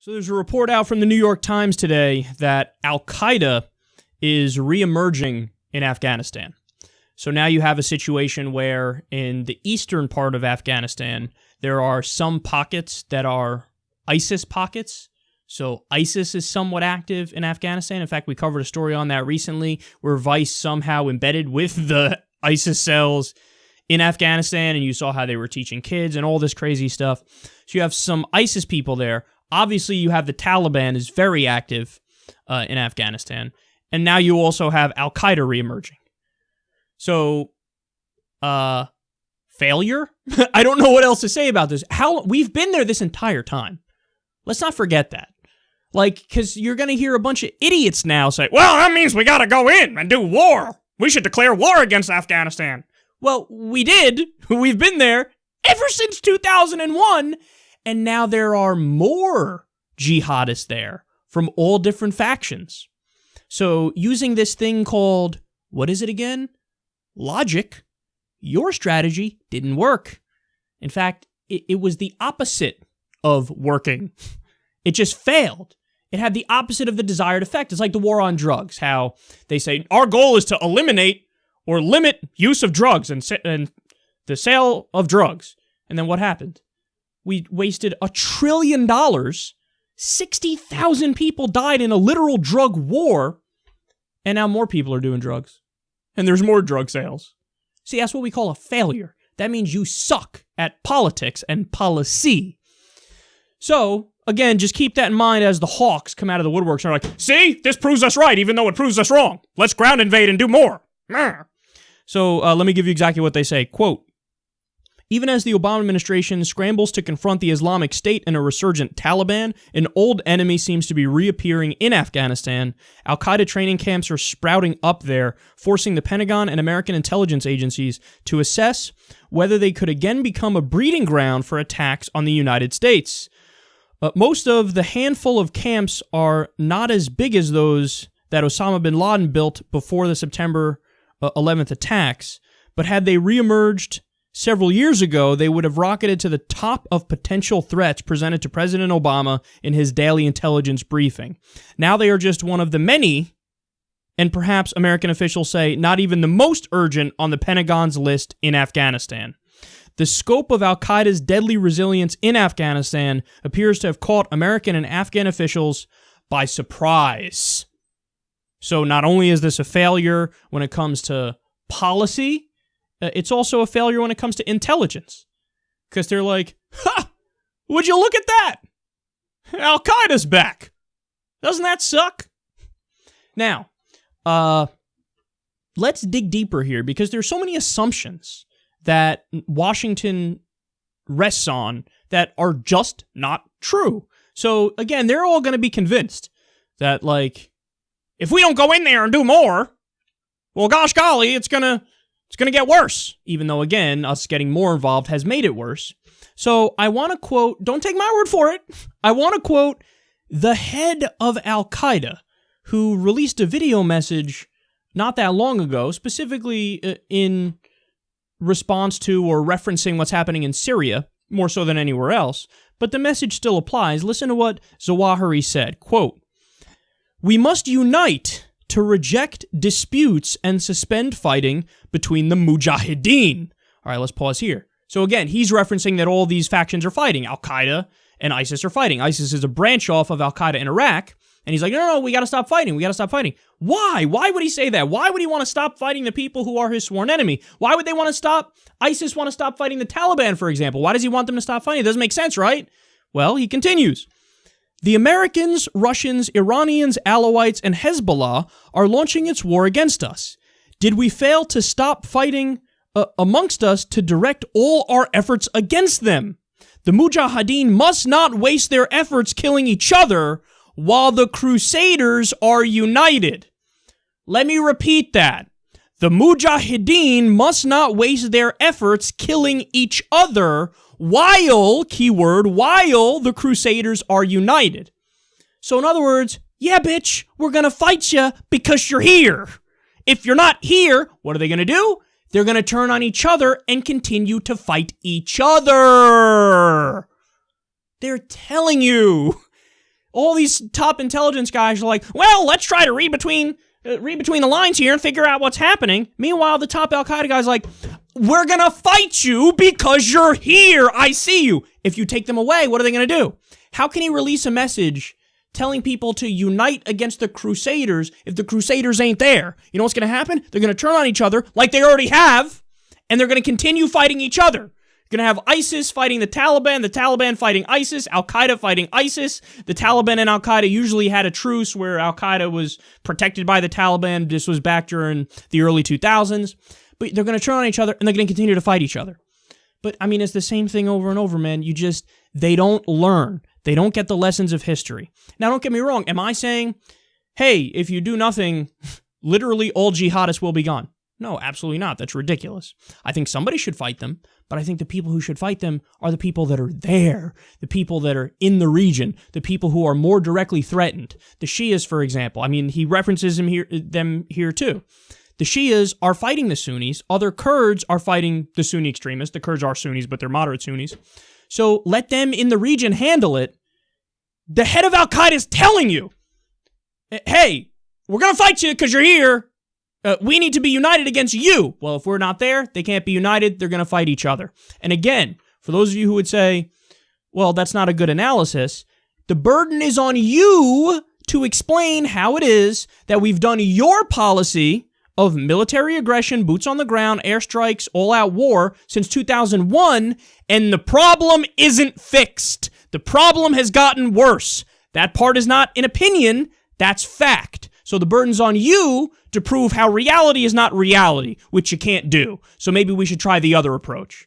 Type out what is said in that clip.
So there's a report out from the New York Times today that al-Qaeda is reemerging in Afghanistan. So now you have a situation where in the eastern part of Afghanistan, there are some pockets that are ISIS pockets. So ISIS is somewhat active in Afghanistan. In fact, we covered a story on that recently where Vice somehow embedded with the ISIS cells in Afghanistan, and you saw how they were teaching kids and all this crazy stuff. So you have some ISIS people there. Obviously, you have the Taliban is very active in Afghanistan. And now you also have al-Qaeda reemerging. So, failure? I don't know what else to say about this. We've been there this entire time. Let's not forget that. Because you're going to hear a bunch of idiots now say, well, that means we got to go in and do war. We should declare war against Afghanistan. Well, we did. We've been there ever since 2001. And now there are more jihadists there from all different factions. So using this thing called, what is it again? Logic, your strategy didn't work. In fact, it was the opposite of working. It just failed. It had the opposite of the desired effect. It's like the war on drugs, how they say, our goal is to eliminate or limit use of drugs and the sale of drugs. And then what happened? We wasted $1 trillion. 60,000 people died in a literal drug war. And now more people are doing drugs. And there's more drug sales. See, that's what we call a failure. That means you suck at politics and policy. So, again, just keep that in mind as the hawks come out of the woodworks and are like, see, this proves us right, even though it proves us wrong. Let's ground invade and do more. So, let me give you exactly what they say. Quote, even as the Obama administration scrambles to confront the Islamic State and a resurgent Taliban, an old enemy seems to be reappearing in Afghanistan. Al-Qaeda training camps are sprouting up there, forcing the Pentagon and American intelligence agencies to assess whether they could again become a breeding ground for attacks on the United States. Most of the handful of camps are not as big as those that Osama bin Laden built before the September 11th attacks, but had they reemerged several years ago, they would have rocketed to the top of potential threats presented to President Obama in his daily intelligence briefing. Now they are just one of the many, and perhaps American officials say not even the most urgent on the Pentagon's list in Afghanistan. The scope of al-Qaeda's deadly resilience in Afghanistan appears to have caught American and Afghan officials by surprise. So not only is this a failure when it comes to policy, it's also a failure when it comes to intelligence. Because they're like, ha! Would you look at that? Al-Qaeda's back. Doesn't that suck? Now, let's dig deeper here because there's so many assumptions that Washington rests on that are just not true. So, again, they're all going to be convinced that, if we don't go in there and do more, well, gosh golly, it's going to get worse, even though, again, us getting more involved has made it worse. So I want to quote, don't take my word for it, I want to quote the head of al-Qaeda, who released a video message not that long ago, specifically in response to or referencing what's happening in Syria, more so than anywhere else, but the message still applies. Listen to what Zawahiri said, quote, "We must unite to reject disputes and suspend fighting between the Mujahideen." All right, let's pause here. So again, he's referencing that all these factions are fighting. Al-Qaeda and ISIS are fighting. ISIS is a branch off of Al-Qaeda in Iraq. And he's like, no, we got to stop fighting. We got to stop fighting. Why? Why would he say that? Why would he want to stop fighting the people who are his sworn enemy? Why would they want to stop? ISIS want to stop fighting the Taliban, for example. Why does he want them to stop fighting? It doesn't make sense, right? Well, he continues. "The Americans, Russians, Iranians, Alawites, and Hezbollah are launching its war against us. Did we fail to stop fighting amongst us to direct all our efforts against them? The Mujahideen must not waste their efforts killing each other while the Crusaders are united." Let me repeat that. The Mujahideen must not waste their efforts killing each other while, keyword, while the Crusaders are united. So in other words, yeah, bitch, we're going to fight you because you're here. If you're not here, what are they going to do? They're going to turn on each other and continue to fight each other. They're telling you. all these top intelligence guys are like, well, let's try to read between the lines here and figure out what's happening. Meanwhile, the top al-Qaeda guy's like, we're going to fight you because you're here. I see you. If you take them away, what are they going to do? How can he release a message telling people to unite against the Crusaders if the Crusaders ain't there? You know what's going to happen? They're going to turn on each other like they already have, and they're going to continue fighting each other. You're going to have ISIS fighting the Taliban fighting ISIS, Al-Qaeda fighting ISIS. The Taliban and Al-Qaeda usually had a truce where Al-Qaeda was protected by the Taliban. This was back during the early 2000s. But they're going to turn on each other, and they're going to continue to fight each other. But, I mean, it's the same thing over and over, man. They don't learn. They don't get the lessons of history. Now, don't get me wrong. Am I saying, hey, if you do nothing, literally all jihadists will be gone? No, absolutely not. That's ridiculous. I think somebody should fight them, but I think the people who should fight them are the people that are there, the people that are in the region, the people who are more directly threatened. The Shias, for example. I mean, he references them here too. The Shias are fighting the Sunnis. Other Kurds are fighting the Sunni extremists. The Kurds are Sunnis, but they're moderate Sunnis. So let them in the region handle it. The head of al-Qaeda is telling you, hey, we're going to fight you because you're here. We need to be united against you. Well, if we're not there, they can't be united. They're going to fight each other. And again, for those of you who would say, well, that's not a good analysis, the burden is on you to explain how it is that we've done your policy of military aggression, boots on the ground, airstrikes, all-out war since 2001, and the problem isn't fixed. The problem has gotten worse. That part is not an opinion, that's fact. So the burden's on you to prove how reality is not reality, which you can't do. So maybe we should try the other approach.